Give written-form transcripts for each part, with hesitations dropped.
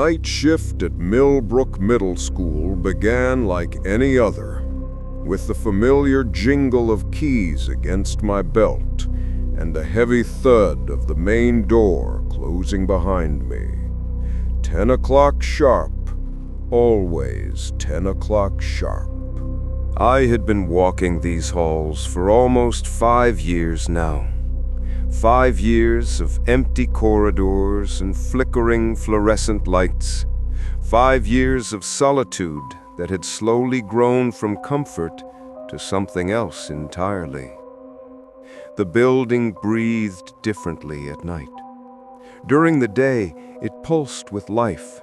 night shift at Millbrook Middle School began like any other, with the familiar jingle of keys against my belt and the heavy thud of the main door closing behind me. 10 o'clock sharp, always 10 o'clock sharp. I had been walking these halls for almost 5 years now. 5 years of empty corridors and flickering fluorescent lights. 5 years of solitude that had slowly grown from comfort to something else entirely. The building breathed differently at night. During the day, it pulsed with life.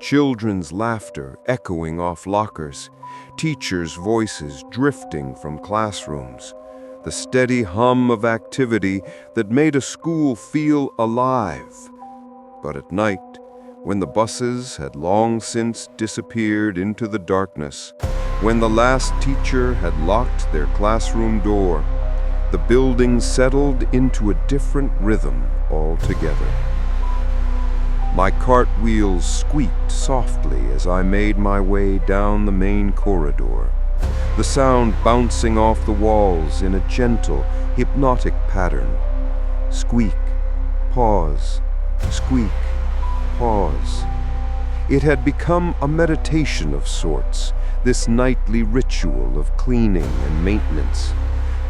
Children's laughter echoing off lockers, teachers' voices drifting from classrooms, the steady hum of activity that made a school feel alive. But at night, when the buses had long since disappeared into the darkness, when the last teacher had locked their classroom door, the building settled into a different rhythm altogether. My cartwheels squeaked softly as I made my way down the main corridor, the sound bouncing off the walls in a gentle, hypnotic pattern. Squeak, pause, squeak, pause. It had become a meditation of sorts, this nightly ritual of cleaning and maintenance.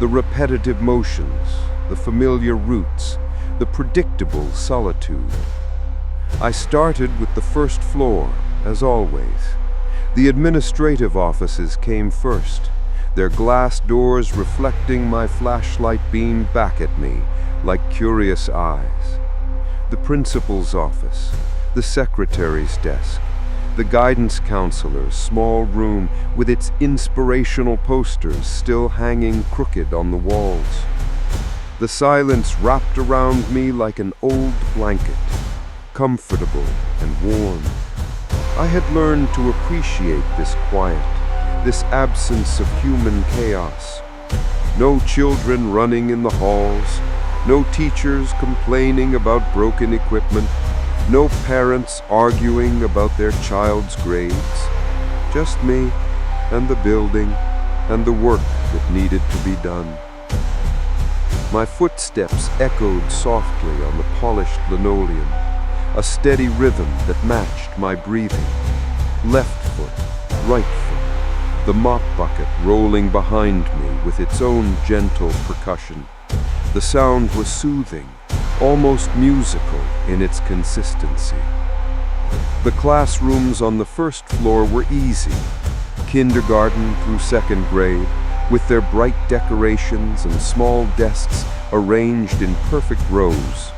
The repetitive motions, the familiar routes, the predictable solitude. I started with the first floor, as always. The administrative offices came first, their glass doors reflecting my flashlight beam back at me like curious eyes. The principal's office, the secretary's desk, the guidance counselor's small room with its inspirational posters still hanging crooked on the walls. The silence wrapped around me like an old blanket, comfortable and warm. I had learned to appreciate this quiet, this absence of human chaos. No children running in the halls, no teachers complaining about broken equipment, no parents arguing about their child's grades. Just me and the building and the work that needed to be done. My footsteps echoed softly on the polished linoleum, a steady rhythm that matched my breathing. Left foot, right foot, the mop bucket rolling behind me with its own gentle percussion. The sound was soothing, almost musical in its consistency. The classrooms on the first floor were easy, kindergarten through second grade, with their bright decorations and small desks arranged in perfect rows.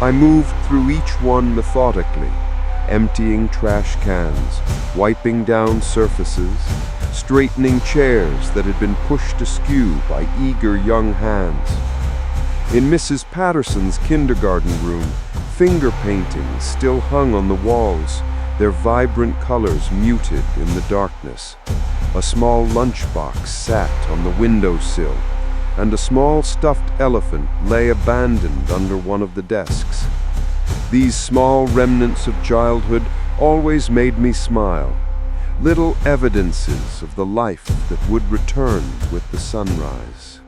I moved through each one methodically, emptying trash cans, wiping down surfaces, straightening chairs that had been pushed askew by eager young hands. In Mrs. Patterson's kindergarten room, finger paintings still hung on the walls, their vibrant colors muted in the darkness. A small lunchbox sat on the windowsill, and a small stuffed elephant lay abandoned under one of the desks. These small remnants of childhood always made me smile, little evidences of the life that would return with the sunrise.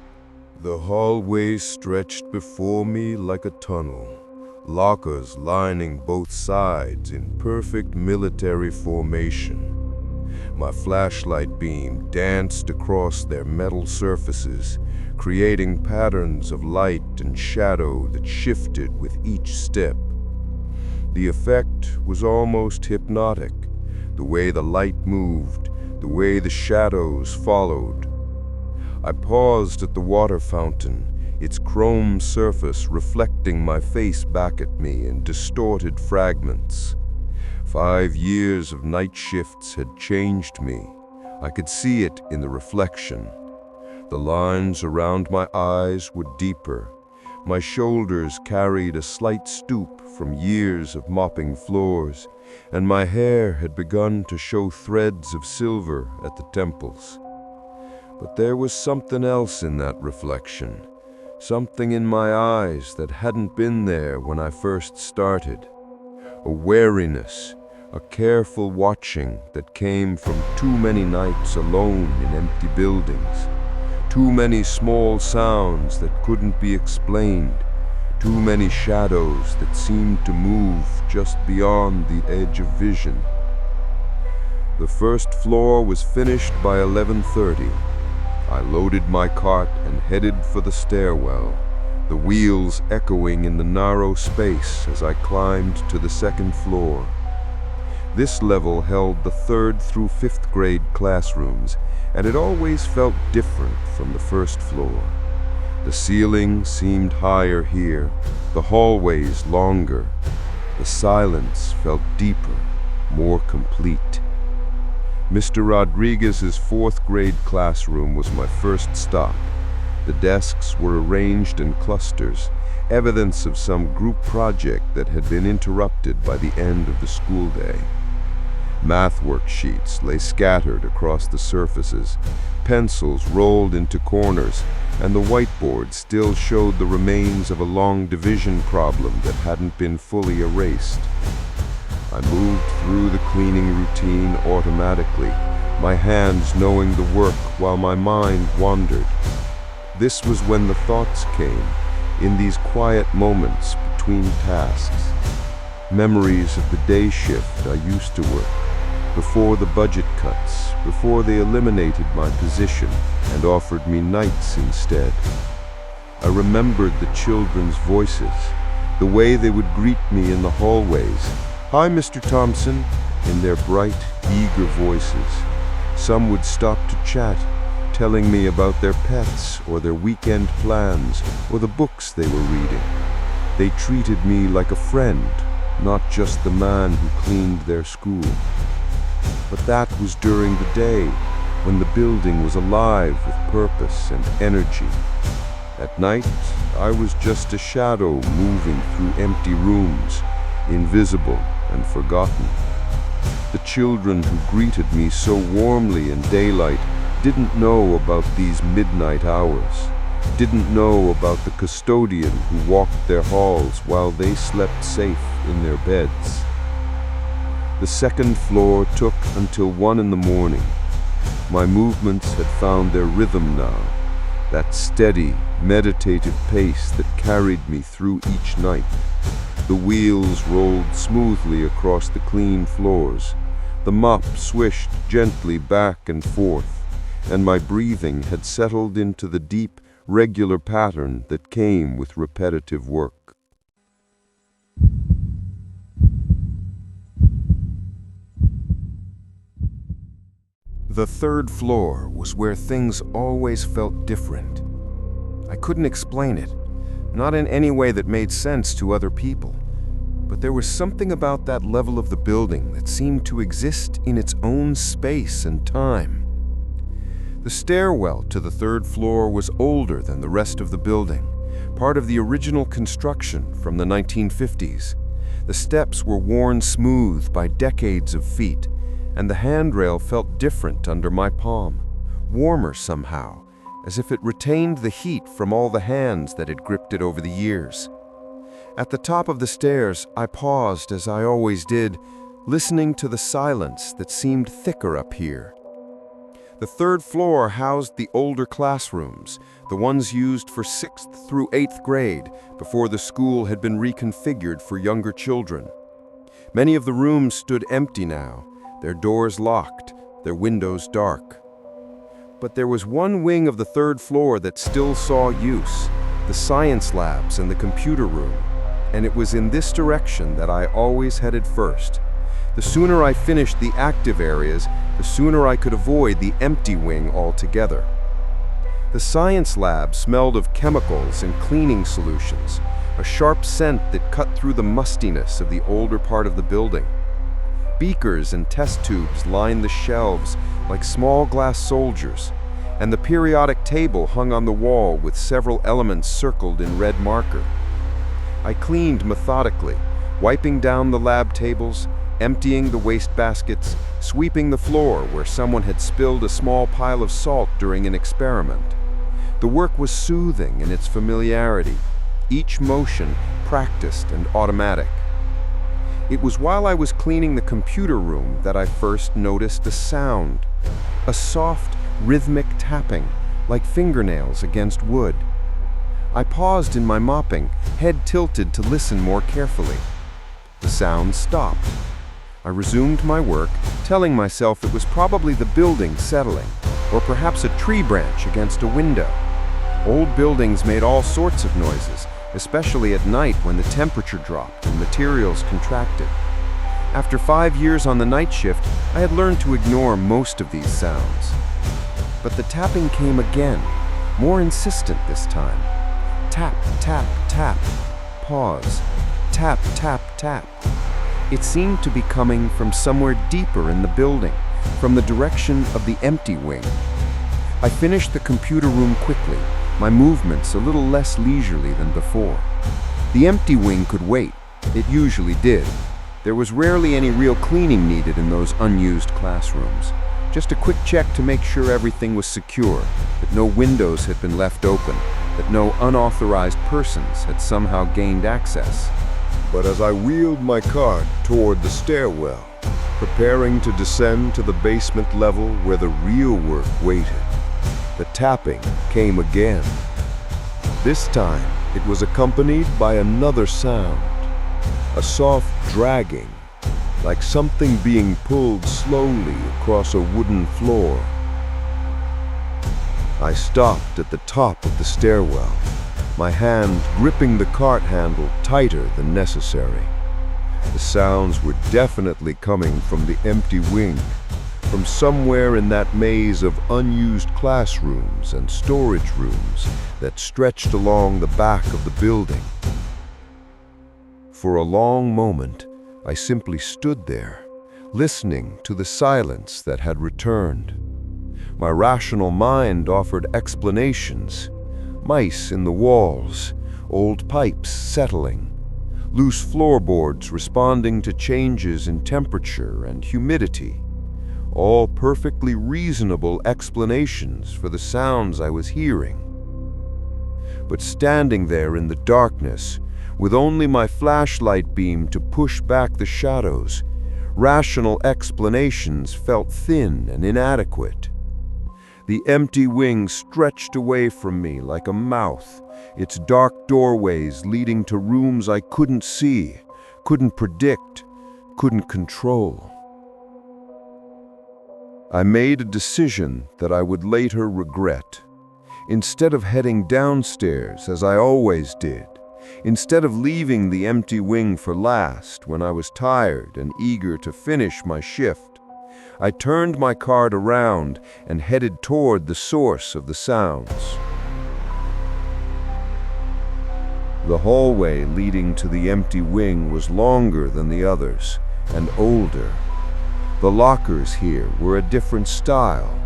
The hallway stretched before me like a tunnel, lockers lining both sides in perfect military formation. My flashlight beam danced across their metal surfaces, creating patterns of light and shadow that shifted with each step. The effect was almost hypnotic, the way the light moved, the way the shadows followed. I paused at the water fountain, its chrome surface reflecting my face back at me in distorted fragments. 5 years of night shifts had changed me. I could see it in the reflection. The lines around my eyes were deeper. My shoulders carried a slight stoop from years of mopping floors, and my hair had begun to show threads of silver at the temples. But there was something else in that reflection, something in my eyes that hadn't been there when I first started. a wariness, a careful watching that came from too many nights alone in empty buildings, too many small sounds that couldn't be explained, too many shadows that seemed to move just beyond the edge of vision. The first floor was finished by 11:30. I loaded my cart and headed for the stairwell, the wheels echoing in the narrow space as I climbed to the second floor. This level held the 3rd through 5th grade classrooms, and it always felt different from the first floor. The ceiling seemed higher here, the hallways longer. The silence felt deeper, more complete. Mr. Rodriguez's 4th grade classroom was my first stop. The desks were arranged in clusters, evidence of some group project that had been interrupted by the end of the school day. Math worksheets lay scattered across the surfaces, pencils rolled into corners, and the whiteboard still showed the remains of a long division problem that hadn't been fully erased. I moved through the cleaning routine automatically, my hands knowing the work while my mind wandered. This was when the thoughts came, in these quiet moments between tasks. Memories of the day shift I used to work, before the budget cuts, before they eliminated my position and offered me nights instead. I remembered the children's voices, the way they would greet me in the hallways. "Hi, Mr. Thompson," in their bright, eager voices. Some would stop to chat, telling me about their pets or their weekend plans or the books they were reading. They treated me like a friend, not just the man who cleaned their school. But that was during the day, when the building was alive with purpose and energy. At night, I was just a shadow moving through empty rooms, invisible and forgotten. The children who greeted me so warmly in daylight didn't know about these midnight hours, didn't know about the custodian who walked their halls while they slept safe in their beds. The second floor took until 1 in the morning. My movements had found their rhythm now, that steady, meditative pace that carried me through each night. The wheels rolled smoothly across the clean floors. The mop swished gently back and forth, and my breathing had settled into the deep, regular pattern that came with repetitive work. The 3rd floor was where things always felt different. I couldn't explain it, not in any way that made sense to other people. But there was something about that level of the building that seemed to exist in its own space and time. The stairwell to the 3rd floor was older than the rest of the building, part of the original construction from the 1950s. The steps were worn smooth by decades of feet, and the handrail felt different under my palm, warmer somehow, as if it retained the heat from all the hands that had gripped it over the years. At the top of the stairs, I paused, as I always did, listening to the silence that seemed thicker up here. The 3rd floor housed the older classrooms, the ones used for 6th through 8th grade, before the school had been reconfigured for younger children. Many of the rooms stood empty now, their doors locked, their windows dark. But there was one wing of the 3rd floor that still saw use, the science labs and the computer room, and it was in this direction that I always headed first. The sooner I finished the active areas, the sooner I could avoid the empty wing altogether. The science lab smelled of chemicals and cleaning solutions, a sharp scent that cut through the mustiness of the older part of the building. Beakers and test tubes lined the shelves like small glass soldiers, and the periodic table hung on the wall with several elements circled in red marker. I cleaned methodically, wiping down the lab tables, emptying the waste baskets, sweeping the floor where someone had spilled a small pile of salt during an experiment. The work was soothing in its familiarity, each motion practiced and automatic. It was while I was cleaning the computer room that I first noticed a sound. A soft, rhythmic tapping, like fingernails against wood. I paused in my mopping, head tilted to listen more carefully. The sound stopped. I resumed my work, telling myself it was probably the building settling, or perhaps a tree branch against a window. Old buildings made all sorts of noises, especially at night when the temperature dropped and materials contracted. After 5 years on the night shift, I had learned to ignore most of these sounds. But the tapping came again, more insistent this time. Tap, tap, tap. Pause. Tap, tap, tap. It seemed to be coming from somewhere deeper in the building, from the direction of the empty wing. I finished the computer room quickly, my movements a little less leisurely than before. The empty wing could wait. It usually did. There was rarely any real cleaning needed in those unused classrooms. Just a quick check to make sure everything was secure, that no windows had been left open, that no unauthorized persons had somehow gained access. But as I wheeled my cart toward the stairwell, preparing to descend to the basement level where the real work waited, the tapping came again. This time, it was accompanied by another sound, a soft dragging, like something being pulled slowly across a wooden floor. I stopped at the top of the stairwell, my hand gripping the cart handle tighter than necessary. The sounds were definitely coming from the empty wing, from somewhere in that maze of unused classrooms and storage rooms that stretched along the back of the building. For a long moment, I simply stood there, listening to the silence that had returned. My rational mind offered explanations. Mice in the walls, old pipes settling, loose floorboards responding to changes in temperature and humidity. All perfectly reasonable explanations for the sounds I was hearing. But standing there in the darkness, with only my flashlight beam to push back the shadows, rational explanations felt thin and inadequate. The empty wing stretched away from me like a mouth, its dark doorways leading to rooms I couldn't see, couldn't predict, couldn't control. I made a decision that I would later regret. Instead of heading downstairs, as I always did, instead of leaving the empty wing for last when I was tired and eager to finish my shift, I turned my cart around and headed toward the source of the sounds. The hallway leading to the empty wing was longer than the others and older. The lockers here were a different style,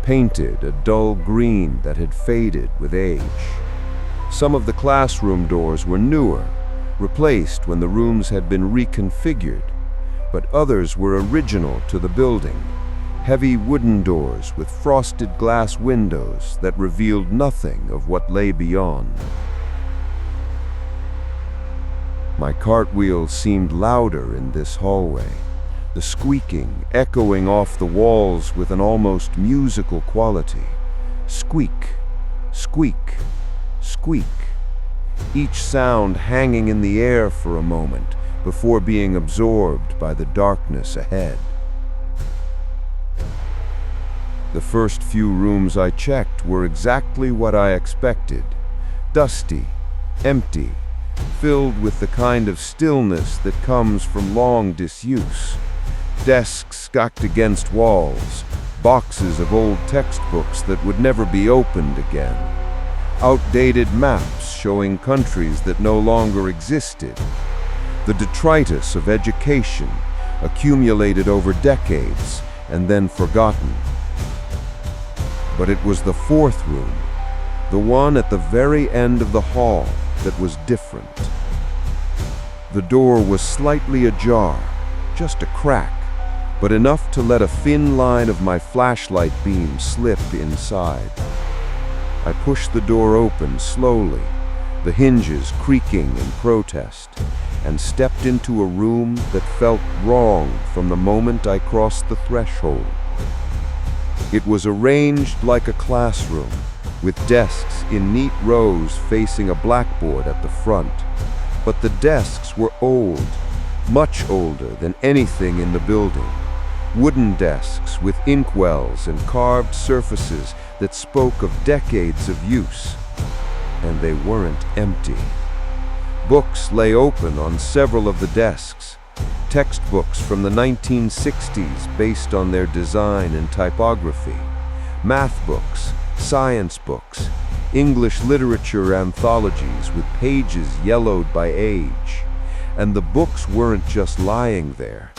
painted a dull green that had faded with age. Some of the classroom doors were newer, replaced when the rooms had been reconfigured, but others were original to the building, heavy wooden doors with frosted glass windows that revealed nothing of what lay beyond. My cartwheel seemed louder in this hallway, the squeaking echoing off the walls with an almost musical quality. Squeak, squeak, squeak, each sound hanging in the air for a moment before being absorbed by the darkness ahead. The first few rooms I checked were exactly what I expected. Dusty, empty, filled with the kind of stillness that comes from long disuse. Desks stacked against walls, boxes of old textbooks that would never be opened again. Outdated maps showing countries that no longer existed. The detritus of education, accumulated over decades and then forgotten. But it was the fourth room, the one at the very end of the hall, that was different. The door was slightly ajar, just a crack, but enough to let a thin line of my flashlight beam slip inside. I pushed the door open slowly, the hinges creaking in protest, and stepped into a room that felt wrong from the moment I crossed the threshold. It was arranged like a classroom, with desks in neat rows facing a blackboard at the front. But the desks were old, much older than anything in the building. Wooden desks with inkwells and carved surfaces that spoke of decades of use. And they weren't empty. Books lay open on several of the desks. Textbooks from the 1960s based on their design and typography. Math books, science books, English literature anthologies with pages yellowed by age. And the books weren't just lying there.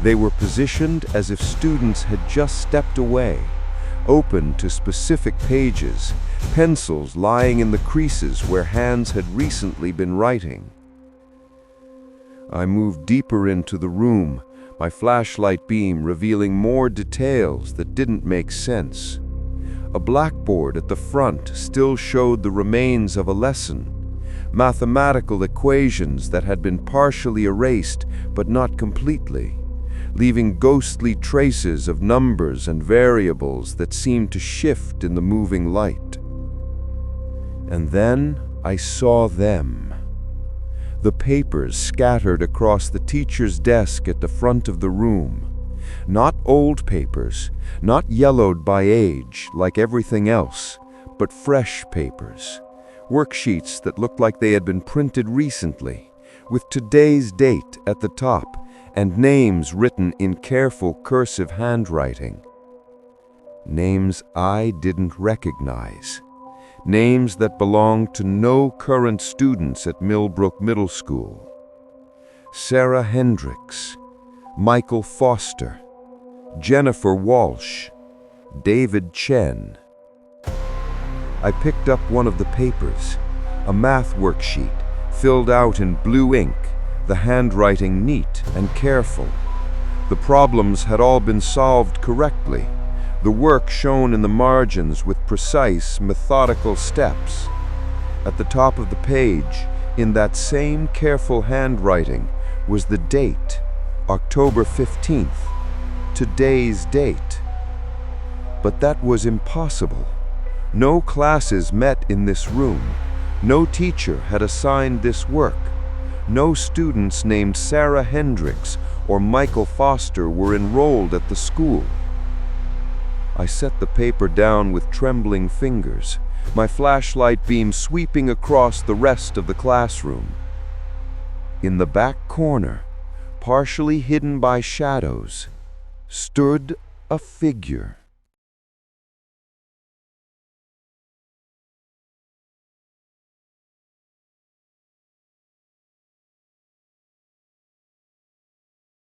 They were positioned as if students had just stepped away, open to specific pages, pencils lying in the creases where hands had recently been writing. I moved deeper into the room, my flashlight beam revealing more details that didn't make sense. A blackboard at the front still showed the remains of a lesson, mathematical equations that had been partially erased but not completely, leaving ghostly traces of numbers and variables that seemed to shift in the moving light. And then I saw them. The papers scattered across the teacher's desk at the front of the room. Not old papers, not yellowed by age like everything else, but fresh papers. Worksheets that looked like they had been printed recently, with today's date at the top and names written in careful cursive handwriting. Names I didn't recognize. Names that belonged to no current students at Millbrook Middle School. Sarah Hendricks, Michael Foster, Jennifer Walsh, David Chen. I picked up one of the papers, a math worksheet filled out in blue ink, the handwriting neat and careful. The problems had all been solved correctly, the work shown in the margins with precise, methodical steps. At the top of the page, in that same careful handwriting, was the date, October 15th, today's date. But that was impossible. No classes met in this room. No teacher had assigned this work. No students named Sarah Hendricks or Michael Foster were enrolled at the school. I set the paper down with trembling fingers, my flashlight beam sweeping across the rest of the classroom. In the back corner, partially hidden by shadows, stood a figure.